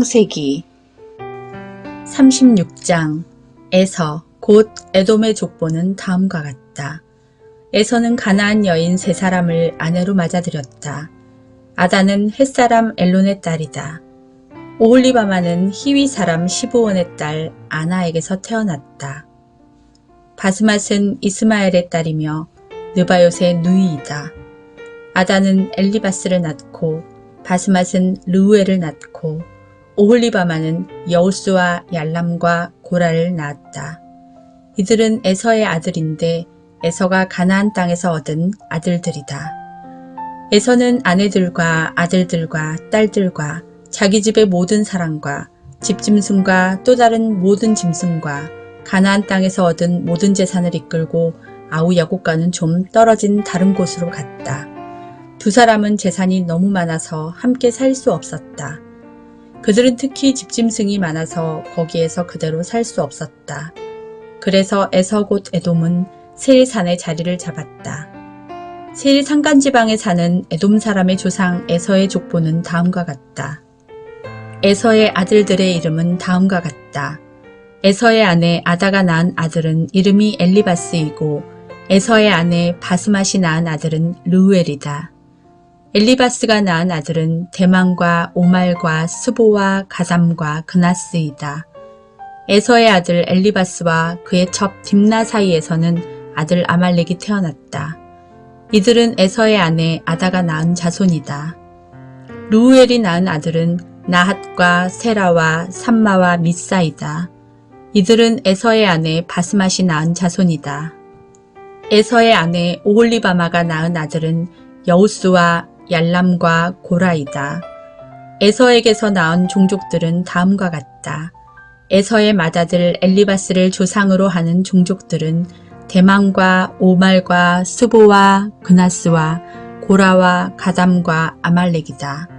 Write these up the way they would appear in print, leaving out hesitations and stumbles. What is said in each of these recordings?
창세기 36장 에서 곧 에돔의 족보는 다음과 같다. 에서는 가나안 여인 세 사람을 아내로 맞아들였다. 아다는 햇사람 엘론의 딸이다. 오홀리바마는 히위 사람 시브온의 딸 아나에게서 태어났다. 바스맛은 이스마엘의 딸이며 느바요의 누이이다. 아다는 엘리바스를 낳고 바스맛은 르우엘을 낳고 오홀리바마는 여우스와 얄람과 고라를 낳았다. 이들은 에서의 아들인데 에서가 가나안 땅에서 얻은 아들들이다. 에서는 아내들과 아들들과 딸들과 자기 집의 모든 사람과 집짐승과 또 다른 모든 짐승과 가나안 땅에서 얻은 모든 재산을 이끌고 아우 야곱과는 좀 떨어진 다른 곳으로 갔다. 두 사람은 재산이 너무 많아서 함께 살 수 없었다. 그들은 특히 집짐승이 많아서 거기에서 그대로 살 수 없었다. 그래서 에서 곧 에돔은 세일 산에 자리를 잡았다. 세일 산간지방에 사는 에돔 사람의 조상 에서의 족보는 다음과 같다. 에서의 아들들의 이름은 다음과 같다. 에서의 아내 아다가 낳은 아들은 이름이 엘리바스이고 에서의 아내 바스맛이 낳은 아들은 르우엘이다. 엘리바스가 낳은 아들은 대만과 오말과 스보와 가삼과 그나스이다. 에서의 아들 엘리바스와 그의 첩 딥나 사이에서는 아들 아말렉이 태어났다. 이들은 에서의 아내 아다가 낳은 자손이다. 르우엘이 낳은 아들은 나핫과 세라와 삼마와 미사이다. 이들은 에서의 아내 바스맛이 낳은 자손이다. 에서의 아내 오홀리바마가 낳은 아들은 여우스와 얄람과 고라이다. 에서에게서 낳은 종족들은 다음과 같다. 에서의 맏아들 엘리바스를 조상으로 하는 종족들은 대만과 오말과 스보와 그나스와 고라와 가담과 아말렉이다.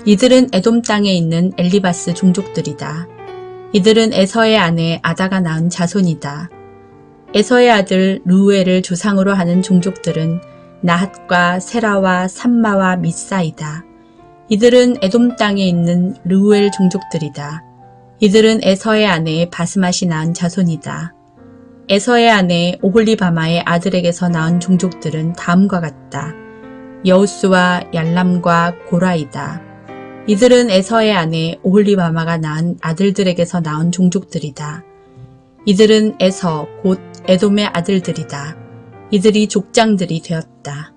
이들은 에돔 땅에 있는 엘리바스 종족들이다. 이들은 에서의 아내 아다가 낳은 자손이다. 에서의 아들 르우엘을 조상으로 하는 종족들은 나핫과 세라와 삼마와 미사이다. 이들은 에돔 땅에 있는 르우엘 종족들이다. 이들은 에서의 아내 바스맛이 낳은 자손이다. 에서의 아내 오홀리바마의 아들에게서 낳은 종족들은 다음과 같다. 여우스와 얄람과 고라이다. 이들은 에서의 아내 오홀리바마가 낳은 아들들에게서 낳은 종족들이다. 이들은 에서 곧 에돔의 아들들이다. 이들이 족장들이 되었다.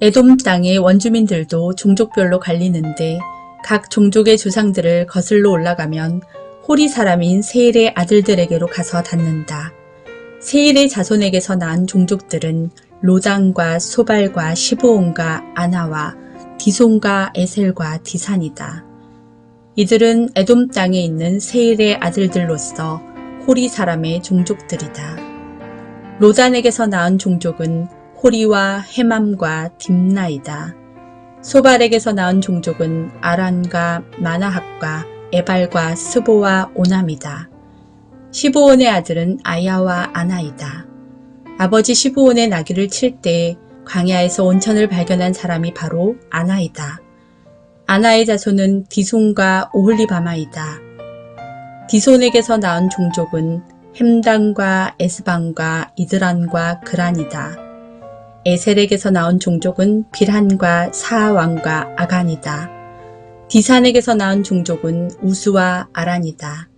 에돔 땅의 원주민들도 종족별로 갈리는데 각 종족의 조상들을 거슬러 올라가면 호리 사람인 세일의 아들들에게로 가서 닿는다. 세일의 자손에게서 낳은 종족들은 로단과 소발과 시브온과 아나와 디손과 에셀과 디산이다. 이들은 에돔 땅에 있는 세일의 아들들로서 호리 사람의 종족들이다. 로단에게서 낳은 종족은 호리와 헤맘과 딥나이다. 소발에게서 낳은 종족은 아란과 마나핫과 에발과 스보와 오남이다. 시브온의 아들은 아야와 아나이다. 아버지 시브온의 나귀를 칠 때 광야에서 온천을 발견한 사람이 바로 아나이다. 아나의 자손은 디손과 오홀리바마이다. 디손에게서 낳은 종족은 햄단과 에스방과 이드란과 그란이다. 에셀에게서 나온 종족은 빌한과 사왕과 아간이다. 디산에게서 낳은 종족은 우스와 아란이다.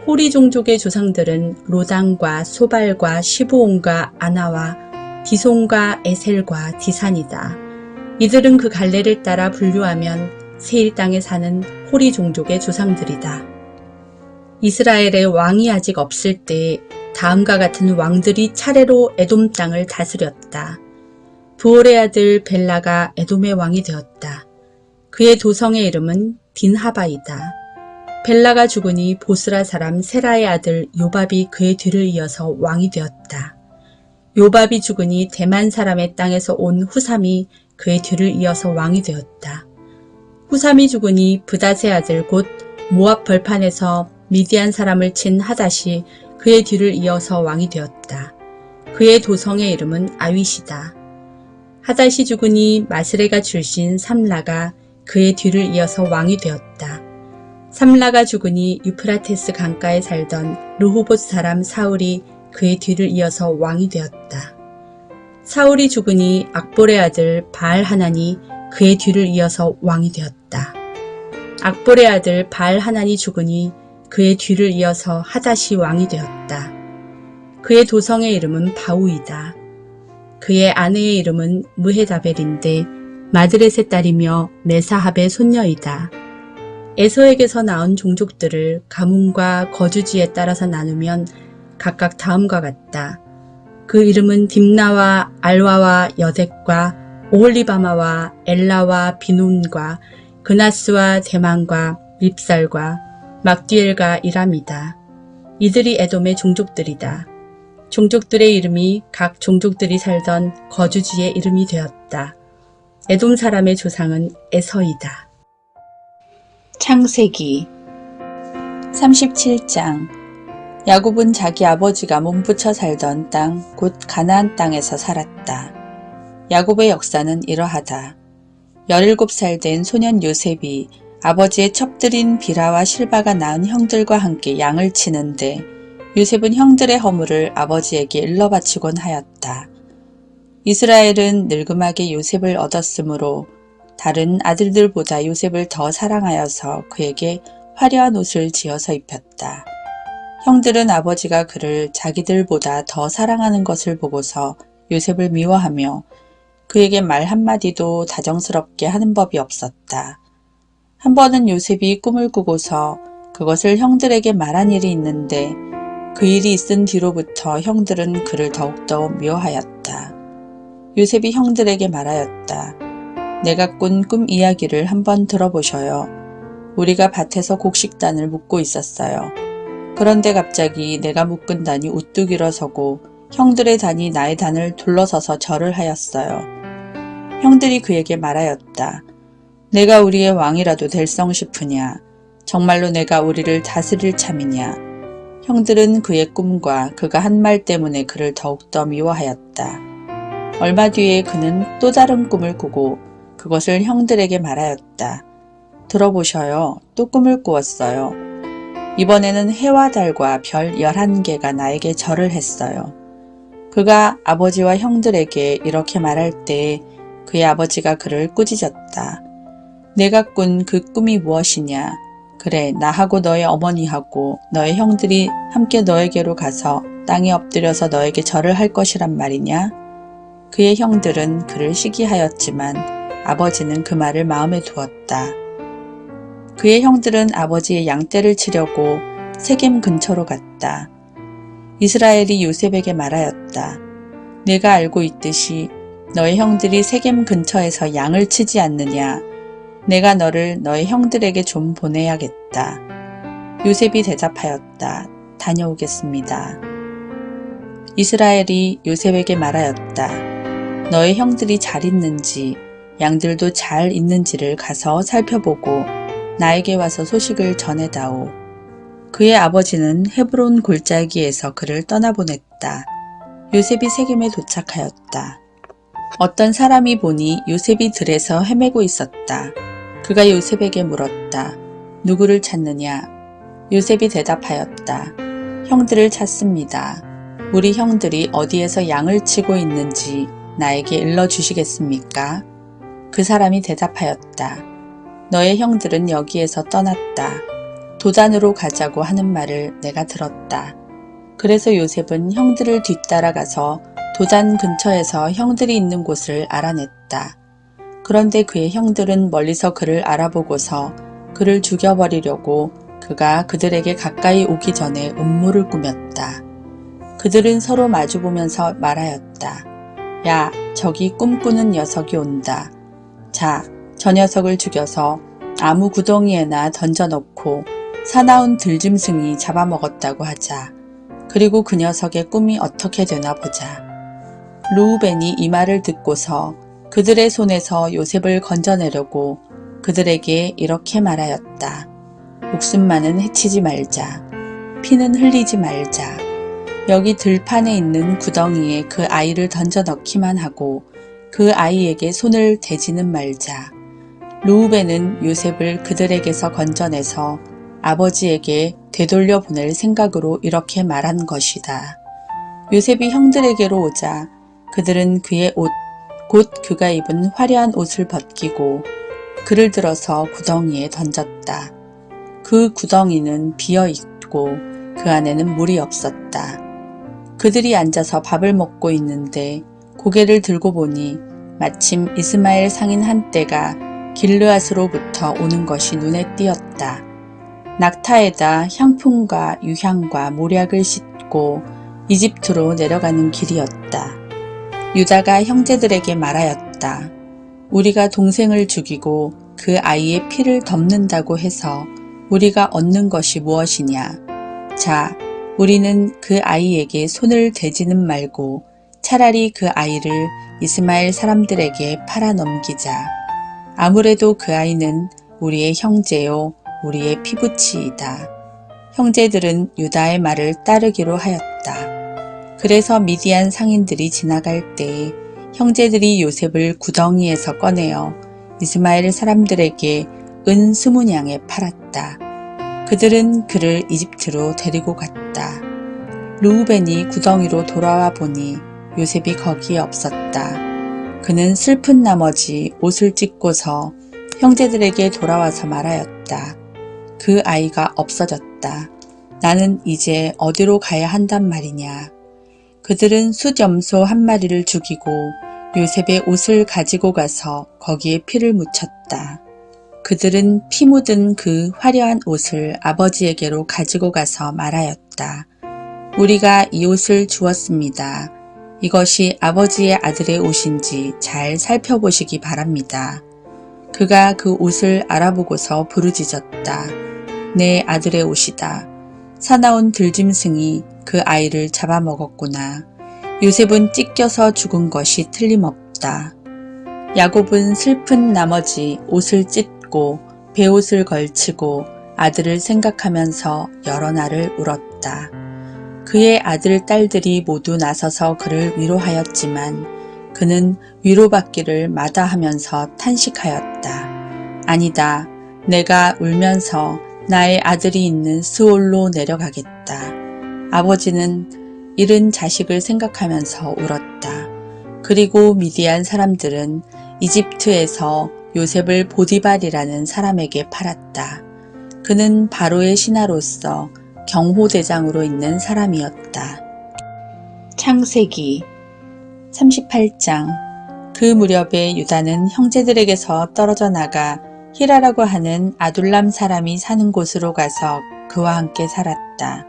호리 종족의 조상들은 로단과 소발과 시브온과 아나와 디손과 에셀과 디산이다. 이들은 그 갈래를 따라 분류하면 세일 땅에 사는 호리 종족의 조상들이다. 이스라엘의 왕이 아직 없을 때 다음과 같은 왕들이 차례로 에돔 땅을 다스렸다. 부올의 아들 벨라가 에돔의 왕이 되었다. 그의 도성의 이름은 딘하바이다. 벨라가 죽으니 보스라 사람 세라의 아들 요밥이 그의 뒤를 이어서 왕이 되었다. 요밥이 죽으니 대만 사람의 땅에서 온 후삼이 그의 뒤를 이어서 왕이 되었다. 후삼이 죽으니 브닷의 아들 곧 모압 벌판에서 미디안 사람을 친 하닷이 그의 뒤를 이어서 왕이 되었다. 그의 도성의 이름은 아윗이다. 하닷이 죽으니 마스레가 출신 삼라가 그의 뒤를 이어서 왕이 되었다. 삼라가 죽으니 유프라테스 강가에 살던 르호봇 사람 사울이 그의 뒤를 이어서 왕이 되었다. 사울이 죽으니 악볼의 아들 바알 하난이 그의 뒤를 이어서 왕이 되었다. 악볼의 아들 바알 하난이 죽으니 그의 뒤를 이어서 하닷이 왕이 되었다. 그의 도성의 이름은 바우이다. 그의 아내의 이름은 무헤다벨인데 마드렛의 딸이며 메사합의 손녀이다. 에서에게서 나온 종족들을 가문과 거주지에 따라서 나누면 각각 다음과 같다. 그 이름은 딥나와 알와와 여덱과 오홀리바마와 엘라와 비논과 그나스와 대만과 밉살과 막디엘과 이람이다. 이들이 에돔의 종족들이다. 종족들의 이름이 각 종족들이 살던 거주지의 이름이 되었다. 에돔 사람의 조상은 에서이다. 창세기 37장 야곱은 자기 아버지가 몸부쳐 살던 땅, 곧 가나안 땅에서 살았다. 야곱의 역사는 이러하다. 17살 된 소년 요셉이 아버지의 첩들인 비라와 실바가 낳은 형들과 함께 양을 치는데 요셉은 형들의 허물을 아버지에게 일러 바치곤 하였다. 이스라엘은 늙음하게 요셉을 얻었으므로 다른 아들들보다 요셉을 더 사랑하여서 그에게 화려한 옷을 지어서 입혔다. 형들은 아버지가 그를 자기들보다 더 사랑하는 것을 보고서 요셉을 미워하며 그에게 말 한마디도 다정스럽게 하는 법이 없었다. 한 번은 요셉이 꿈을 꾸고서 그것을 형들에게 말한 일이 있는데 그 일이 있은 뒤로부터 형들은 그를 더욱더 미워하였다. 요셉이 형들에게 말하였다. 내가 꾼 꿈 이야기를 한번 들어보셔요. 우리가 밭에서 곡식단을 묶고 있었어요. 그런데 갑자기 내가 묶은 단이 우뚝 일어서고 형들의 단이 나의 단을 둘러서서 절을 하였어요. 형들이 그에게 말하였다. 내가 우리의 왕이라도 될성 싶으냐? 정말로 내가 우리를 다스릴 참이냐? 형들은 그의 꿈과 그가 한 말 때문에 그를 더욱더 미워하였다. 얼마 뒤에 그는 또 다른 꿈을 꾸고 그것을 형들에게 말하였다. 들어보셔요. 또 꿈을 꾸었어요. 이번에는 해와 달과 별 11개가 나에게 절을 했어요. 그가 아버지와 형들에게 이렇게 말할 때 그의 아버지가 그를 꾸짖었다. 내가 꾼 그 꿈이 무엇이냐? 그래, 나하고 너의 어머니하고 너의 형들이 함께 너에게로 가서 땅에 엎드려서 너에게 절을 할 것이란 말이냐? 그의 형들은 그를 시기하였지만 아버지는 그 말을 마음에 두었다. 그의 형들은 아버지의 양떼를 치려고 세겜 근처로 갔다. 이스라엘이 요셉에게 말하였다. 내가 알고 있듯이 너의 형들이 세겜 근처에서 양을 치지 않느냐. 내가 너를 너의 형들에게 좀 보내야겠다. 요셉이 대답하였다. 다녀오겠습니다. 이스라엘이 요셉에게 말하였다. 너의 형들이 잘 있는지 양들도 잘 있는지를 가서 살펴보고 나에게 와서 소식을 전해다오. 그의 아버지는 헤브론 골짜기에서 그를 떠나보냈다. 요셉이 세겜에 도착하였다. 어떤 사람이 보니 요셉이 들에서 헤매고 있었다. 그가 요셉에게 물었다. 누구를 찾느냐? 요셉이 대답하였다. 형들을 찾습니다. 우리 형들이 어디에서 양을 치고 있는지 나에게 일러주시겠습니까? 그 사람이 대답하였다. 너의 형들은 여기에서 떠났다. 도단으로 가자고 하는 말을 내가 들었다. 그래서 요셉은 형들을 뒤따라가서 도단 근처에서 형들이 있는 곳을 알아냈다. 그런데 그의 형들은 멀리서 그를 알아보고서 그를 죽여버리려고 그가 그들에게 가까이 오기 전에 음모를 꾸몄다. 그들은 서로 마주보면서 말하였다. 야, 저기 꿈꾸는 녀석이 온다. 자, 저 녀석을 죽여서 아무 구덩이에나 던져놓고 사나운 들짐승이 잡아먹었다고 하자. 그리고 그 녀석의 꿈이 어떻게 되나 보자. 르우벤이 이 말을 듣고서 그들의 손에서 요셉을 건져내려고 그들에게 이렇게 말하였다. 목숨만은 해치지 말자. 피는 흘리지 말자. 여기 들판에 있는 구덩이에 그 아이를 던져 넣기만 하고 그 아이에게 손을 대지는 말자. 르우벤은 요셉을 그들에게서 건져내서 아버지에게 되돌려 보낼 생각으로 이렇게 말한 것이다. 요셉이 형들에게로 오자 그들은 그의 옷, 곧 그가 입은 화려한 옷을 벗기고 그를 들어서 구덩이에 던졌다. 그 구덩이는 비어 있고 그 안에는 물이 없었다. 그들이 앉아서 밥을 먹고 있는데 고개를 들고 보니 마침 이스마엘 상인 한 떼가 길르앗으로부터 오는 것이 눈에 띄었다. 낙타에다 향품과 유향과 모략을 싣고 이집트로 내려가는 길이었다. 유다가 형제들에게 말하였다. 우리가 동생을 죽이고 그 아이의 피를 덮는다고 해서 우리가 얻는 것이 무엇이냐. 자, 우리는 그 아이에게 손을 대지는 말고 차라리 그 아이를 이스마엘 사람들에게 팔아 넘기자. 아무래도 그 아이는 우리의 형제요 우리의 피부치이다. 형제들은 유다의 말을 따르기로 하였다. 그래서 미디안 상인들이 지나갈 때에 형제들이 요셉을 구덩이에서 꺼내어 이스마엘 사람들에게 은 20냥에 팔았다. 그들은 그를 이집트로 데리고 갔다. 르우벤이 구덩이로 돌아와 보니 요셉이 거기에 없었다. 그는 슬픈 나머지 옷을 찢고서 형제들에게 돌아와서 말하였다. 그 아이가 없어졌다. 나는 이제 어디로 가야 한단 말이냐. 그들은 숫염소 한 마리를 죽이고 요셉의 옷을 가지고 가서 거기에 피를 묻혔다. 그들은 피 묻은 그 화려한 옷을 아버지에게로 가지고 가서 말하였다. 우리가 이 옷을 주었습니다. 이것이 아버지의 아들의 옷인지 잘 살펴보시기 바랍니다. 그가 그 옷을 알아보고서 부르짖었다. 내 아들의 옷이다. 사나운 들짐승이 그 아이를 잡아먹었구나. 요셉은 찢겨서 죽은 것이 틀림없다. 야곱은 슬픈 나머지 옷을 찢고 베옷을 걸치고 아들을 생각하면서 여러 날을 울었다. 그의 아들, 딸들이 모두 나서서 그를 위로하였지만 그는 위로받기를 마다하면서 탄식하였다. 아니다. 내가 울면서 나의 아들이 있는 스올로 내려가겠다. 아버지는 잃은 자식을 생각하면서 울었다. 그리고 미디안 사람들은 이집트에서 요셉을 보디발이라는 사람에게 팔았다. 그는 바로의 신하로서 경호대장으로 있는 사람이었다. 창세기 38장. 그 무렵에 유다는 형제들에게서 떨어져 나가 히라라고 하는 아둘람 사람이 사는 곳으로 가서 그와 함께 살았다.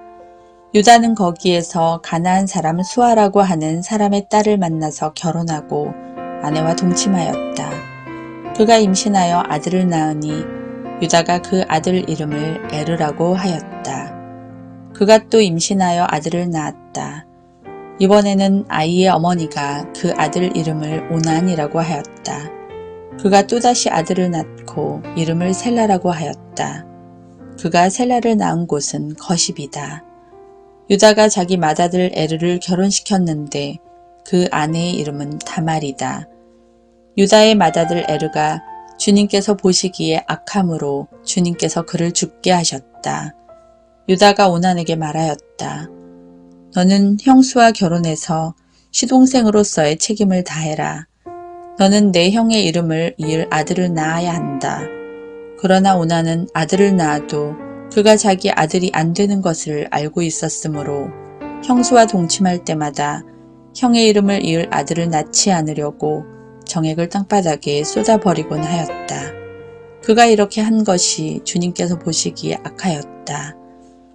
유다는 거기에서 가나안 사람 수아라고 하는 사람의 딸을 만나서 결혼하고 아내와 동침하였다. 그가 임신하여 아들을 낳으니 유다가 그 아들 이름을 에르라고 하였다. 그가 또 임신하여 아들을 낳았다. 이번에는 아이의 어머니가 그 아들 이름을 오난이라고 하였다. 그가 또다시 아들을 낳고 이름을 셀라라고 하였다. 그가 셀라를 낳은 곳은 거십이다. 유다가 자기 맏아들 에르를 결혼시켰는데 그 아내의 이름은 다말이다. 유다의 맏아들 에르가 주님께서 보시기에 악함으로 주님께서 그를 죽게 하셨다. 유다가 오난에게 말하였다. 너는 형수와 결혼해서 시동생으로서의 책임을 다해라. 너는 내 형의 이름을 이을 아들을 낳아야 한다. 그러나 오난은 아들을 낳아도 그가 자기 아들이 안 되는 것을 알고 있었으므로 형수와 동침할 때마다 형의 이름을 이을 아들을 낳지 않으려고 정액을 땅바닥에 쏟아버리곤 하였다. 그가 이렇게 한 것이 주님께서 보시기에 악하였다.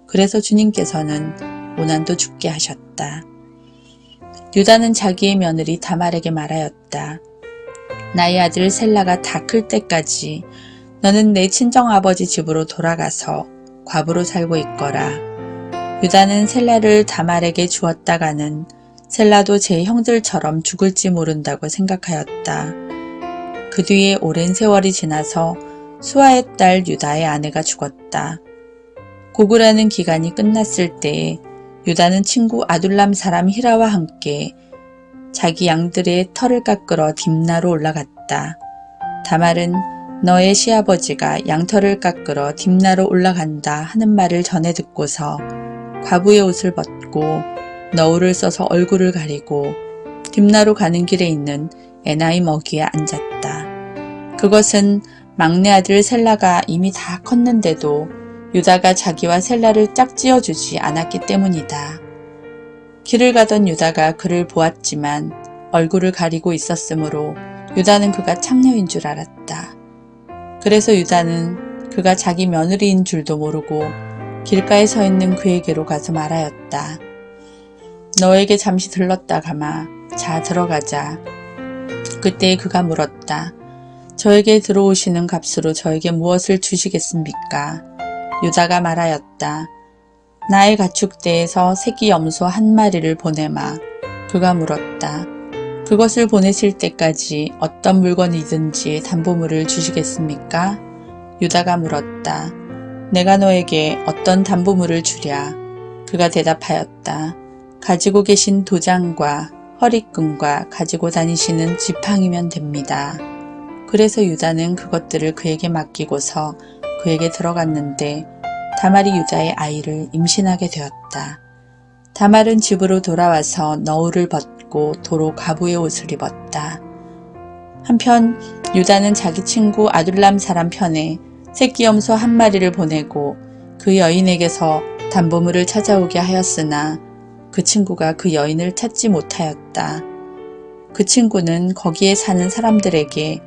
그래서 주님께서는 오난도 죽게 하셨다. 유다는 자기의 며느리 다말에게 말하였다. 나의 아들 셀라가 다 클 때까지 너는 내 친정아버지 집으로 돌아가서 과부로 살고 있거라. 유다는 셀라를 다말에게 주었다가는 셀라도 제 형들처럼 죽을지 모른다고 생각하였다. 그 뒤에 오랜 세월이 지나서 수아의 딸 유다의 아내가 죽었다. 고구라는 기간이 끝났을 때에 유다는 친구 아둘람 사람 히라와 함께 자기 양들의 털을 깎으러 딥나로 올라갔다. 다말은 너의 시아버지가 양털을 깎으러 딥나로 올라간다 하는 말을 전해 듣고서 과부의 옷을 벗고 너울을 써서 얼굴을 가리고 딥나로 가는 길에 있는 에나이 먹이에 앉았다. 그것은 막내 아들 셀라가 이미 다 컸는데도 유다가 자기와 셀라를 짝지어주지 않았기 때문이다. 길을 가던 유다가 그를 보았지만 얼굴을 가리고 있었으므로 유다는 그가 창녀인 줄 알았다. 그래서 유다는 그가 자기 며느리인 줄도 모르고 길가에 서 있는 그에게로 가서 말하였다. 너에게 잠시 들렀다 가마. 자, 들어가자. 그때 그가 물었다. 저에게 들어오시는 값으로 저에게 무엇을 주시겠습니까? 유다가 말하였다. 나의 가축대에서 새끼 염소 한 마리를 보내마. 그가 물었다. 그것을 보내실 때까지 어떤 물건이든지 담보물을 주시겠습니까? 유다가 물었다. 내가 너에게 어떤 담보물을 주랴? 그가 대답하였다. 가지고 계신 도장과 허리끈과 가지고 다니시는 지팡이면 됩니다. 그래서 유다는 그것들을 그에게 맡기고서 그에게 들어갔는데 다말이 유다의 아이를 임신하게 되었다. 다말은 집으로 돌아와서 너울을 벗고 도로 과부의 옷을 입었다. 한편 유다는 자기 친구 아둘람 사람 편에 새끼 염소 한 마리를 보내고 그 여인에게서 담보물을 찾아오게 하였으나 그 친구가 그 여인을 찾지 못하였다. 그 친구는 거기에 사는 사람들에게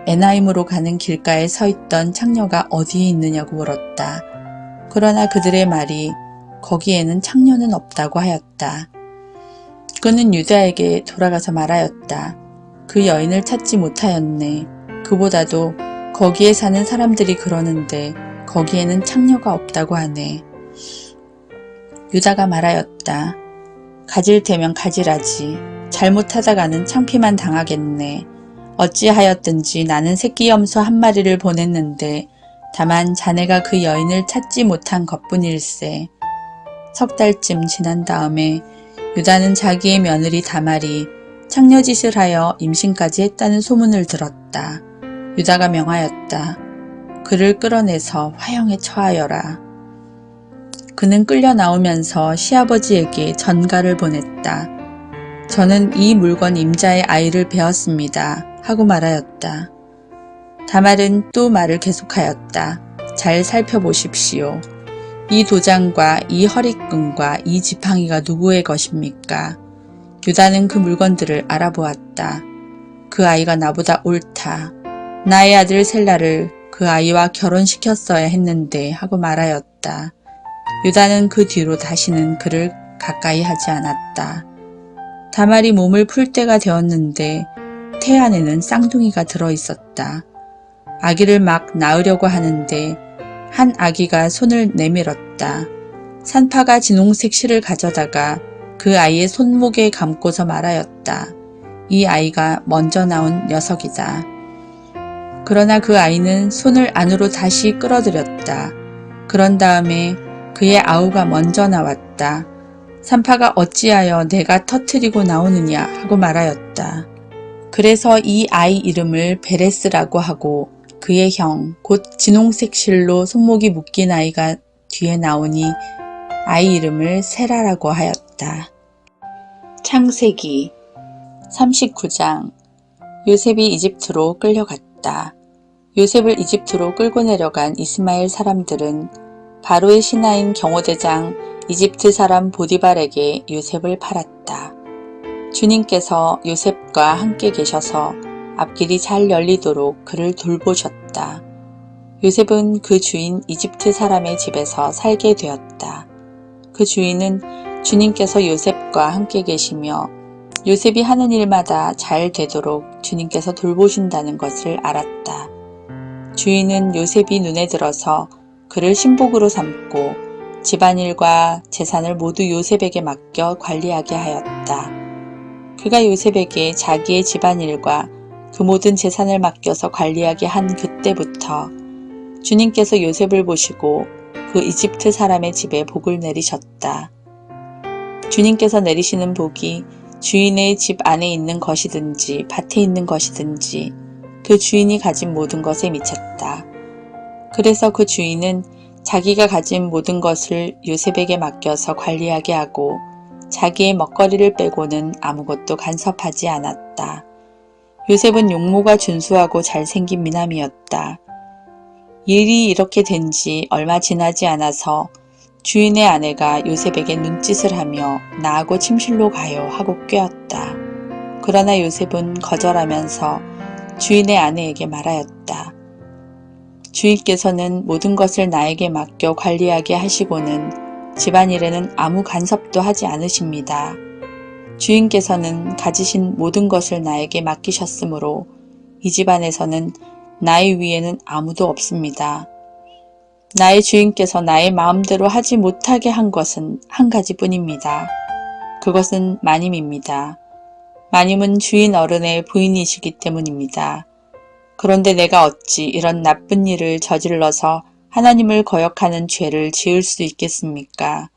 에나임으로 가는 길가에 서 있던 창녀가 어디에 있느냐고 물었다. 그러나 그들의 말이 거기에는 창녀는 없다고 하였다. 그는 유다에게 돌아가서 말하였다. 그 여인을 찾지 못하였네. 그보다도 거기에 사는 사람들이 그러는데 거기에는 창녀가 없다고 하네. 유다가 말하였다. 가질 테면 가지라지. 잘못하다가는 창피만 당하겠네. 어찌하였든지 나는 새끼 염소 한 마리를 보냈는데 다만 자네가 그 여인을 찾지 못한 것뿐일세. 석 달쯤 지난 다음에 유다는 자기의 며느리 다말이 창녀짓을 하여 임신까지 했다는 소문을 들었다. 유다가 명하였다. 그를 끌어내서 화형에 처하여라. 그는 끌려 나오면서 시아버지에게 전가를 보냈다. 저는 이 물건 임자의 아이를 베었습니다. 하고 말하였다. 다말은 또 말을 계속하였다. 잘 살펴보십시오. 이 도장과 이 허리끈과 이 지팡이가 누구의 것입니까? 유다는 그 물건들을 알아보았다. 그 아이가 나보다 옳다. 나의 아들 셀라를 그 아이와 결혼시켰어야 했는데 하고 말하였다. 유다는 그 뒤로 다시는 그를 가까이 하지 않았다. 다말이 몸을 풀 때가 되었는데 태 안에는 쌍둥이가 들어있었다. 아기를 막 낳으려고 하는데 한 아기가 손을 내밀었다. 산파가 진홍색 실을 가져다가 그 아이의 손목에 감고서 말하였다. 이 아이가 먼저 나온 녀석이다. 그러나 그 아이는 손을 안으로 다시 끌어들였다. 그런 다음에 그의 아우가 먼저 나왔다. 산파가 어찌하여 내가 터뜨리고 나오느냐 하고 말하였다. 그래서 이 아이 이름을 베레스라고 하고 그의 형 곧 진홍색 실로 손목이 묶인 아이가 뒤에 나오니 아이 이름을 세라라고 하였다. 창세기 39장 요셉이 이집트로 끌려갔다. 요셉을 이집트로 끌고 내려간 이스마엘 사람들은 바로의 신하인 경호대장 이집트 사람 보디발에게 요셉을 팔았다. 주님께서 요셉과 함께 계셔서 앞길이 잘 열리도록 그를 돌보셨다. 요셉은 그 주인 이집트 사람의 집에서 살게 되었다. 그 주인은 주님께서 요셉과 함께 계시며 요셉이 하는 일마다 잘 되도록 주님께서 돌보신다는 것을 알았다. 주인은 요셉이 눈에 들어서 그를 신복으로 삼고 집안일과 재산을 모두 요셉에게 맡겨 관리하게 하였다. 그가 요셉에게 자기의 집안일과 그 모든 재산을 맡겨서 관리하게 한 그때부터 주님께서 요셉을 보시고 그 이집트 사람의 집에 복을 내리셨다. 주님께서 내리시는 복이 주인의 집 안에 있는 것이든지 밭에 있는 것이든지 그 주인이 가진 모든 것에 미쳤다. 그래서 그 주인은 자기가 가진 모든 것을 요셉에게 맡겨서 관리하게 하고 자기의 먹거리를 빼고는 아무것도 간섭하지 않았다. 요셉은 용모가 준수하고 잘생긴 미남이었다. 일이 이렇게 된 지 얼마 지나지 않아서 주인의 아내가 요셉에게 눈짓을 하며 나하고 침실로 가요 하고 꾀었다. 그러나 요셉은 거절하면서 주인의 아내에게 말하였다. 주인께서는 모든 것을 나에게 맡겨 관리하게 하시고는 집안일에는 아무 간섭도 하지 않으십니다. 주인께서는 가지신 모든 것을 나에게 맡기셨으므로 이 집안에서는 나의 위에는 아무도 없습니다. 나의 주인께서 나의 마음대로 하지 못하게 한 것은 한 가지뿐입니다. 그것은 마님입니다. 마님은 주인 어른의 부인이시기 때문입니다. 그런데 내가 어찌 이런 나쁜 일을 저질러서 하나님을 거역하는 죄를 지을 수 있겠습니까?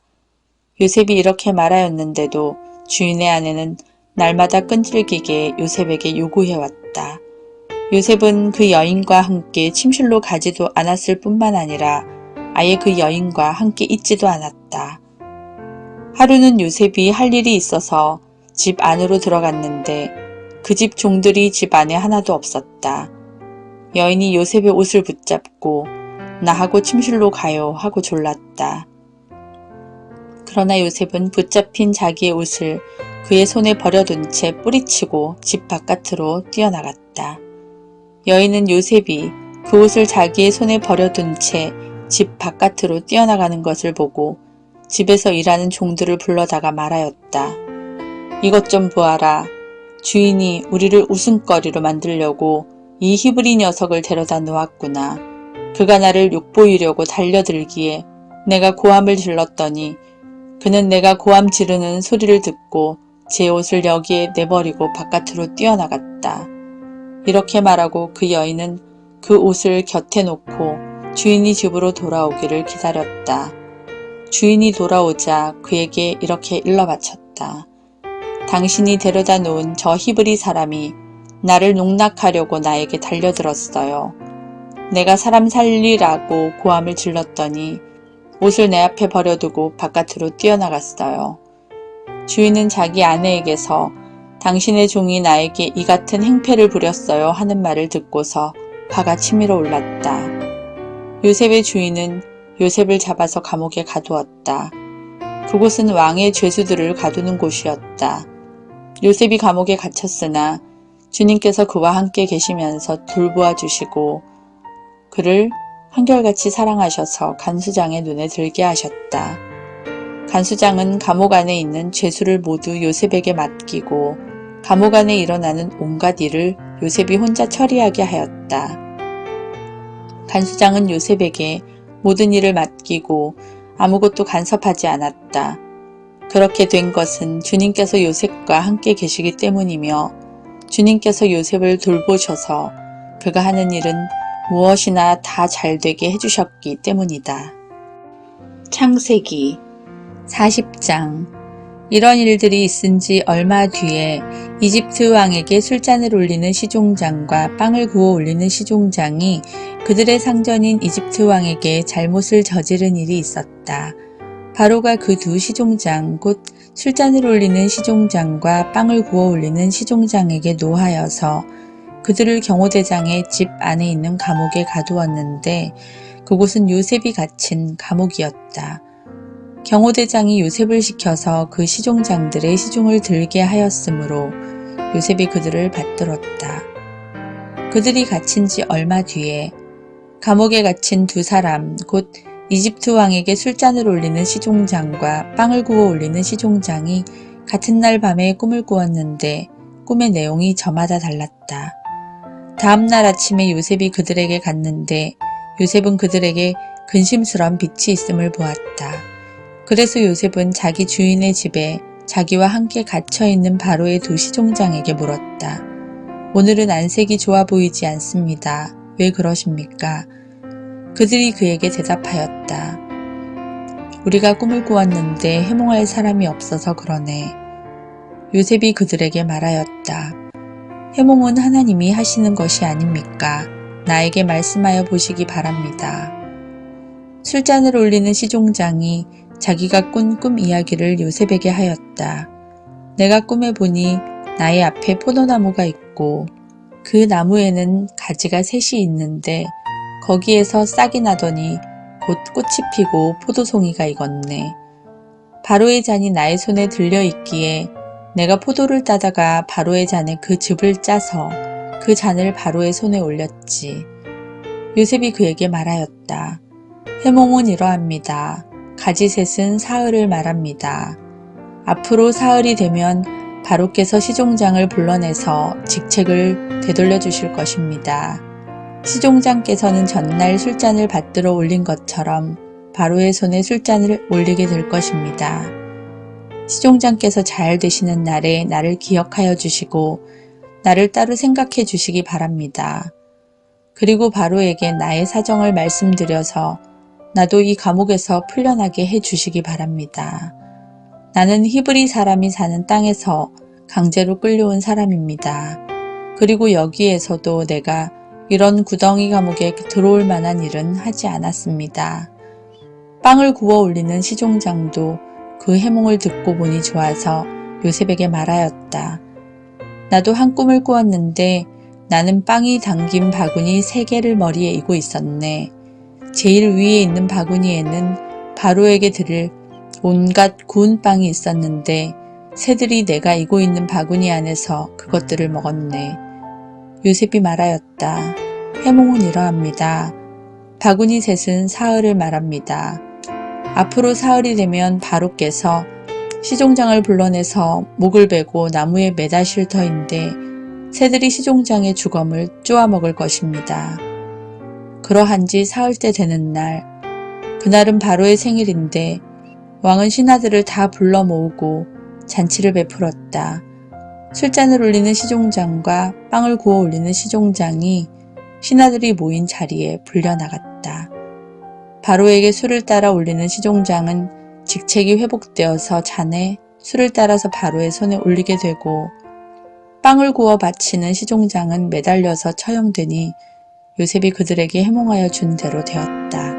요셉이 이렇게 말하였는데도 주인의 아내는 날마다 끈질기게 요셉에게 요구해왔다. 요셉은 그 여인과 함께 침실로 가지도 않았을 뿐만 아니라 아예 그 여인과 함께 있지도 않았다. 하루는 요셉이 할 일이 있어서 집 안으로 들어갔는데 그 집 종들이 집 안에 하나도 없었다. 여인이 요셉의 옷을 붙잡고 나하고 침실로 가요 하고 졸랐다. 그러나 요셉은 붙잡힌 자기의 옷을 그의 손에 버려둔 채 뿌리치고 집 바깥으로 뛰어나갔다. 여인은 요셉이 그 옷을 자기의 손에 버려둔 채 집 바깥으로 뛰어나가는 것을 보고 집에서 일하는 종들을 불러다가 말하였다. 이것 좀 보아라. 주인이 우리를 웃음거리로 만들려고 이 히브리 녀석을 데려다 놓았구나. 그가 나를 욕보이려고 달려들기에 내가 고함을 질렀더니 그는 내가 고함 지르는 소리를 듣고 제 옷을 여기에 내버리고 바깥으로 뛰어나갔다. 이렇게 말하고 그 여인은 그 옷을 곁에 놓고 주인이 집으로 돌아오기를 기다렸다. 주인이 돌아오자 그에게 이렇게 일러바쳤다. 당신이 데려다 놓은 저 히브리 사람이 나를 농락하려고 나에게 달려들었어요. 내가 사람 살리라고 고함을 질렀더니 옷을 내 앞에 버려두고 바깥으로 뛰어나갔어요. 주인은 자기 아내에게서 당신의 종이 나에게 이 같은 행패를 부렸어요 하는 말을 듣고서 화가 치밀어 올랐다. 요셉의 주인은 요셉을 잡아서 감옥에 가두었다. 그곳은 왕의 죄수들을 가두는 곳이었다. 요셉이 감옥에 갇혔으나 주님께서 그와 함께 계시면서 돌보아 주시고 그를 한결같이 사랑하셔서 간수장의 눈에 들게 하셨다. 간수장은 감옥 안에 있는 죄수를 모두 요셉에게 맡기고 감옥 안에 일어나는 온갖 일을 요셉이 혼자 처리하게 하였다. 간수장은 요셉에게 모든 일을 맡기고 아무것도 간섭하지 않았다. 그렇게 된 것은 주님께서 요셉과 함께 계시기 때문이며 주님께서 요셉을 돌보셔서 그가 하는 일은 무엇이나 다 잘되게 해주셨기 때문이다. 창세기 40장. 이런 일들이 있은 지 얼마 뒤에 이집트 왕에게 술잔을 올리는 시종장과 빵을 구워 올리는 시종장이 그들의 상전인 이집트 왕에게 잘못을 저지른 일이 있었다. 바로가 그 두 시종장 곧 술잔을 올리는 시종장과 빵을 구워 올리는 시종장에게 노하여서 그들을 경호대장의 집 안에 있는 감옥에 가두었는데 그곳은 요셉이 갇힌 감옥이었다. 경호대장이 요셉을 시켜서 그 시종장들의 시중을 들게 하였으므로 요셉이 그들을 받들었다. 그들이 갇힌 지 얼마 뒤에 감옥에 갇힌 두 사람 곧 이집트 왕에게 술잔을 올리는 시종장과 빵을 구워 올리는 시종장이 같은 날 밤에 꿈을 꾸었는데 꿈의 내용이 저마다 달랐다. 다음 날 아침에 요셉이 그들에게 갔는데 요셉은 그들에게 근심스런 빛이 있음을 보았다. 그래서 요셉은 자기 주인의 집에 자기와 함께 갇혀있는 바로의 두 시종장에게 물었다. 오늘은 안색이 좋아 보이지 않습니다. 왜 그러십니까? 그들이 그에게 대답하였다. 우리가 꿈을 꾸었는데 해몽할 사람이 없어서 그러네. 요셉이 그들에게 말하였다. 해몽은 하나님이 하시는 것이 아닙니까? 나에게 말씀하여 보시기 바랍니다. 술잔을 올리는 시종장이 자기가 꾼 꿈 이야기를 요셉에게 하였다. 내가 꿈에 보니 나의 앞에 포도나무가 있고 그 나무에는 가지가 셋이 있는데 거기에서 싹이 나더니 곧 꽃이 피고 포도송이가 익었네. 바로의 잔이 나의 손에 들려 있기에 내가 포도를 따다가 바로의 잔에 그 즙을 짜서 그 잔을 바로의 손에 올렸지. 요셉이 그에게 말하였다. 해몽은 이러합니다. 가지셋은 사흘을 말합니다. 앞으로 사흘이 되면 바로께서 시종장을 불러내서 직책을 되돌려 주실 것입니다. 시종장께서는 전날 술잔을 받들어 올린 것처럼 바로의 손에 술잔을 올리게 될 것입니다. 시종장께서 잘 되시는 날에 나를 기억하여 주시고 나를 따로 생각해 주시기 바랍니다. 그리고 바로에게 나의 사정을 말씀드려서 나도 이 감옥에서 풀려나게 해 주시기 바랍니다. 나는 히브리 사람이 사는 땅에서 강제로 끌려온 사람입니다. 그리고 여기에서도 내가 이런 구덩이 감옥에 들어올 만한 일은 하지 않았습니다. 빵을 구워 올리는 시종장도 그 해몽을 듣고 보니 좋아서 요셉에게 말하였다. 나도 한 꿈을 꾸었는데 나는 빵이 담긴 바구니 3개를 머리에 이고 있었네. 제일 위에 있는 바구니에는 바로에게 드릴 온갖 구운 빵이 있었는데 새들이 내가 이고 있는 바구니 안에서 그것들을 먹었네. 요셉이 말하였다. 해몽은 이러합니다. 바구니 셋은 사흘을 말합니다. 앞으로 사흘이 되면 바로께서 시종장을 불러내서 목을 베고 나무에 매다실 터인데 새들이 시종장의 주검을 쪼아 먹을 것입니다. 그러한지 사흘째 되는 날, 그날은 바로의 생일인데 왕은 신하들을 다 불러 모으고 잔치를 베풀었다. 술잔을 올리는 시종장과 빵을 구워 올리는 시종장이 신하들이 모인 자리에 불려나갔다. 바로에게 술을 따라 올리는 시종장은 직책이 회복되어서 잔에 술을 따라서 바로의 손에 올리게 되고 빵을 구워 바치는 시종장은 매달려서 처형되니 요셉이 그들에게 해몽하여 준 대로 되었다.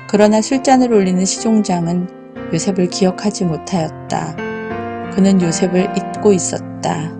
그러나 술잔을 올리는 시종장은 요셉을 기억하지 못하였다. 그는 요셉을 잊고 있었다.